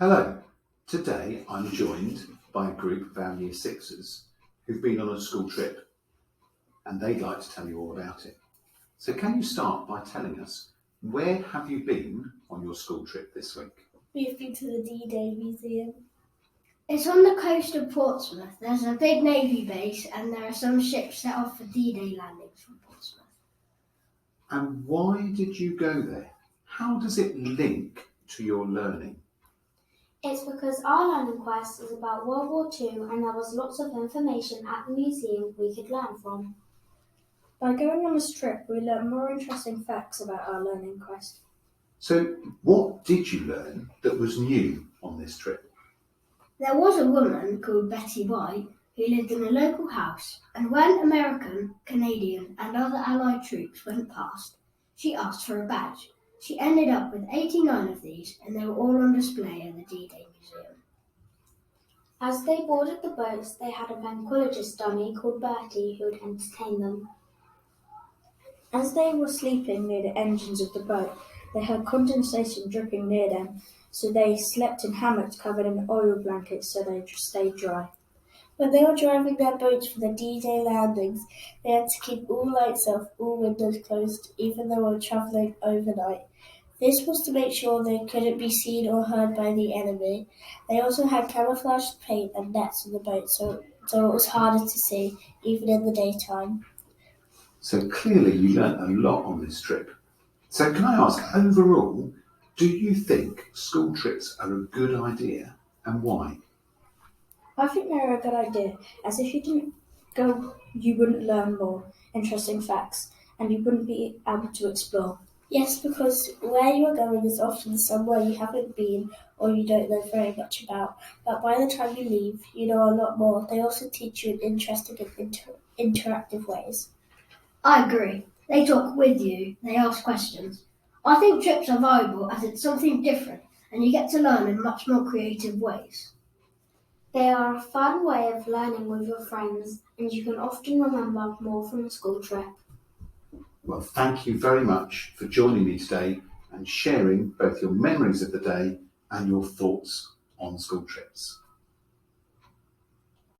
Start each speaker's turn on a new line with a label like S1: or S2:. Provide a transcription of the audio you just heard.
S1: Hello, today I'm joined by a group of our Year Sixers who've been on a school trip and they'd like to tell you all about it. So can you start by telling us, where have you been on your school trip this week?
S2: We've been to the D-Day Museum.
S3: It's on the coast of Portsmouth. There's a big Navy base and there are some ships set off for D-Day landings from Portsmouth.
S1: And why did you go there? How does it link to your learning?
S4: It's because our learning quest is about World War II and there was lots of information at the museum we could learn from.
S2: By going on this trip, we learned more interesting facts about our learning quest.
S1: So what did you learn that was new on this trip?
S3: There was a woman called Betty White who lived in a local house, and when American, Canadian and other Allied troops went past, she asked for a badge. She ended up with 89 of these, and they were all on display at the D-Day Museum.
S4: As they boarded the boats, they had a vanquilogist dummy called Bertie who would entertain them.
S2: As they were sleeping near the engines of the boat, they heard condensation dripping near them, so they slept in hammocks covered in oil blankets so they stayed dry.
S5: When they were driving their boats for the D-Day landings, they had to keep all lights off, all windows closed, even though they were travelling overnight. This was to make sure they couldn't be seen or heard by the enemy. They also had camouflaged paint and nets on the boat, so it was harder to see, even in the daytime.
S1: So clearly you learnt a lot on this trip. So can I ask, overall, do you think school trips are a good idea and why?
S2: I think they're a good idea, as if you didn't go, you wouldn't learn more interesting facts, and you wouldn't be able to explore.
S5: Yes, because where you are going is often somewhere you haven't been or you don't know very much about, but by the time you leave, you know a lot more. They also teach you in interesting and interactive ways.
S3: I agree. They talk with you, they ask questions. I think trips are valuable as it's something different and you get to learn in much more creative ways.
S4: They are a fun way of learning with your friends and you can often remember more from a school trip.
S1: Well, thank you very much for joining me today and sharing both your memories of the day and your thoughts on school trips.